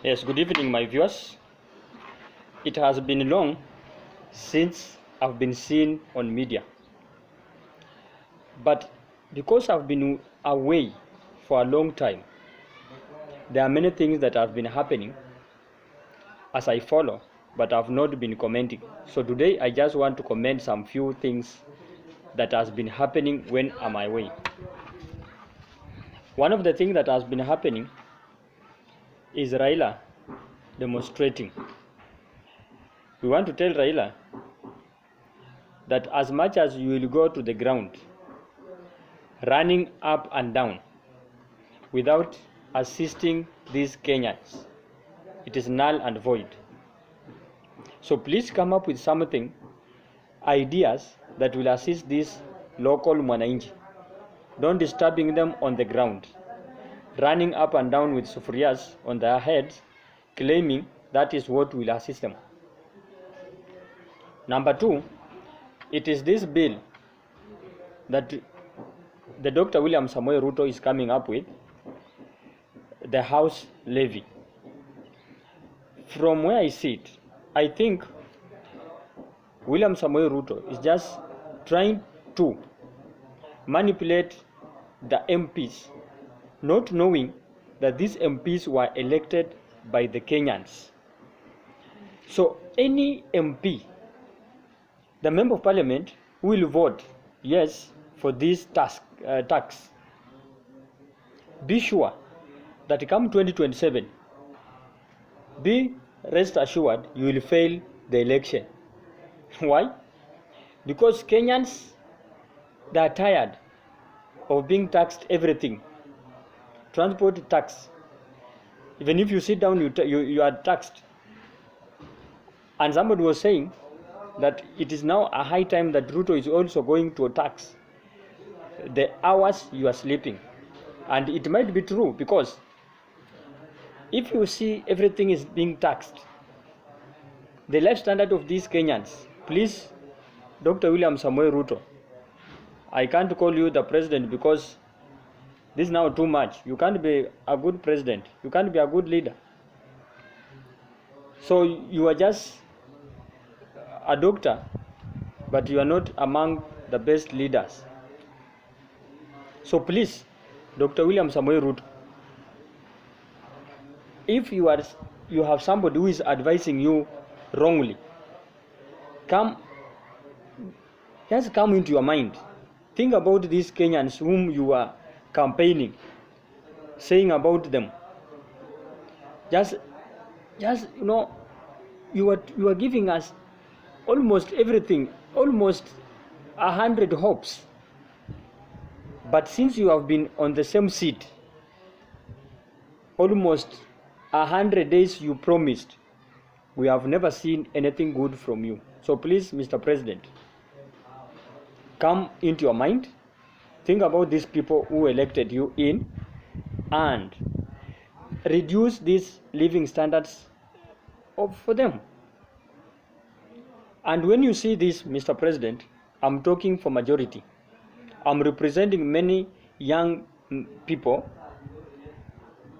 Yes, good evening, my viewers. It has been long since I've been seen on media, but because I've been away for a long time, there are many things that have been happening as I follow, but I've not been commenting. So today I just want to comment some few things that has been happening when I'm away. One of the things that has been happening is Raila demonstrating. We want to tell Raila that as much as you will go to the ground, running up and down without assisting these Kenyans, it is null and void. So please come up with something, ideas that will assist these local mwananchi. Don't disturbing them on the ground, running up and down with sufurias on their heads, claiming that is what will assist them. Number two, it is this bill that the Dr. William Samoei Ruto is coming up with, the house levy. From where I sit, I think William Samoei Ruto is just trying to manipulate the MPs, not knowing that these MPs were elected by the Kenyans. So any MP, the member of parliament, will vote yes for this tax. Be sure that come 2027, be rest assured you will fail the election. Why? Because Kenyans, they are tired of being taxed everything. Transport tax. Even if you sit down, you are taxed. And somebody was saying that it is now a high time that Ruto is also going to tax the hours you are sleeping. And it might be true, because if you see everything is being taxed, the life standard of these Kenyans, please, Dr. William Samoei Ruto, I can't call you the president because this is now too much. You can't be a good president. You can't be a good leader. So you are just a doctor, but you are not among the best leaders. So please, Dr. William Samoei Ruto, if you have somebody who is advising you wrongly, just come into your mind. Think about these Kenyans whom you are campaigning, saying about them. Just you are giving us almost everything, almost 100 hopes. But since you have been on the same seat, almost 100 days you promised, we have never seen anything good from you. So please, Mr. President, come into your mind, think about these people who elected you in, and reduce these living standards for them. And when you see this, Mr. President, I'm talking for majority. I'm representing many young people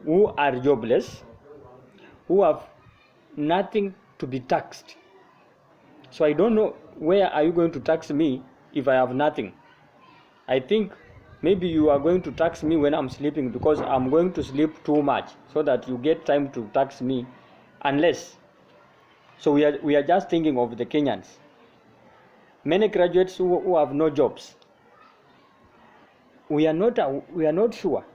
who are jobless, who have nothing to be taxed. So I don't know where are you going to tax me if I have nothing. I think maybe you are going to tax me when I'm sleeping, because I'm going to sleep too much so that you get time to tax me, unless. So we are just thinking of the Kenyans. Many graduates who have no jobs. We are not sure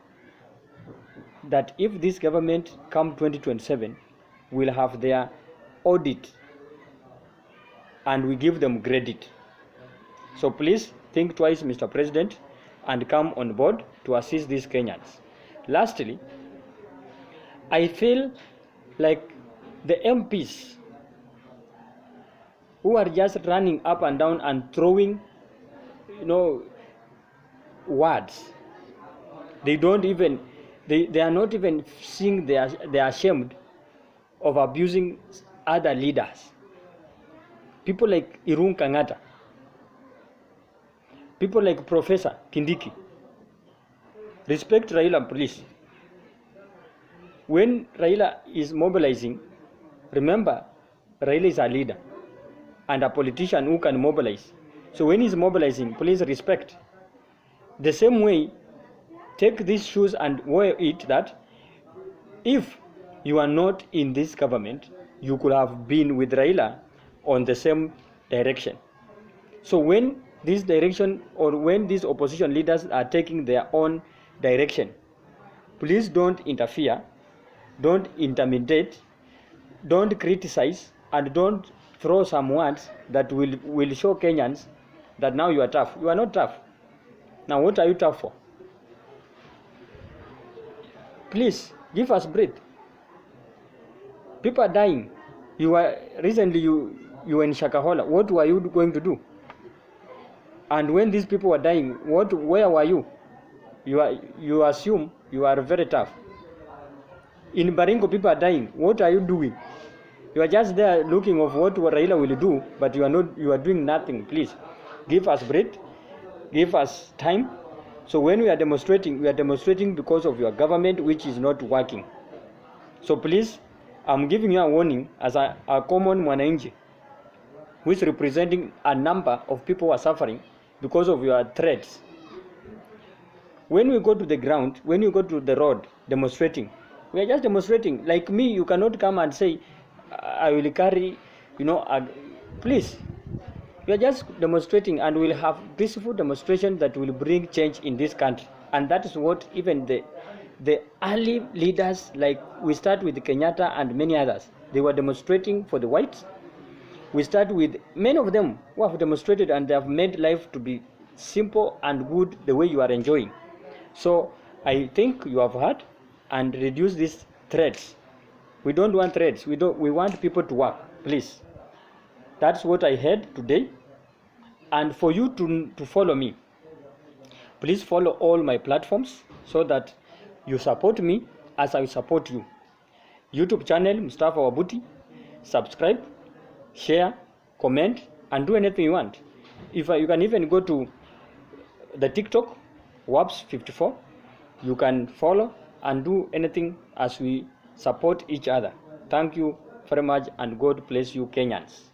that if this government come 2027 will have their audit and we give them credit. So please think twice, Mr. President, and come on board to assist these Kenyans. Lastly, I feel like the MPs who are just running up and down and throwing, words. They are not even seeing they are ashamed of abusing other leaders. People like Irun Kangata, people like Professor Kindiki. Respect Raila, please. When Raila is mobilizing, remember, Raila is a leader and a politician who can mobilize. So when he's mobilizing, please respect. The same way, take these shoes and wear it that if you are not in this government, you could have been with Raila on the same direction. So when this direction or when these opposition leaders are taking their own direction, please don't interfere, don't intimidate, don't criticize, and don't throw some words that will show Kenyans that now you are tough. You are not tough. Now what are you tough for? Please give us breath. People are dying. You were you in Shakahola. What were you going to do? And when these people were dying, where were you? You assume you are very tough. In Baringo, people are dying. What are you doing? You are just there looking of what Raila will do, but you are doing nothing. Please give us breath, give us time. So when we are demonstrating because of your government which is not working. So please, I'm giving you a warning as a common mwananchi who is representing a number of people who are suffering because of your threats. When we go to the ground, when you go to the road demonstrating, we are just demonstrating. Like me, you cannot come and say, I will carry, please. We are just demonstrating, and we'll have peaceful demonstration that will bring change in this country. And that is what even the early leaders, like we start with Kenyatta and many others, they were demonstrating for the whites. We start with many of them who have demonstrated, and they have made life to be simple and good the way you are enjoying. So I think you have heard and reduce these threats. We don't want threats. We want people to work, please. That's what I heard today. And for you to follow me, please follow all my platforms so that you support me as I support you. YouTube channel Mustafa Wabuti. Subscribe, share, comment, and do anything you want. If you can even go to the TikTok WAPS54, you can follow and do anything as we support each other. Thank you very much, and God bless you, Kenyans.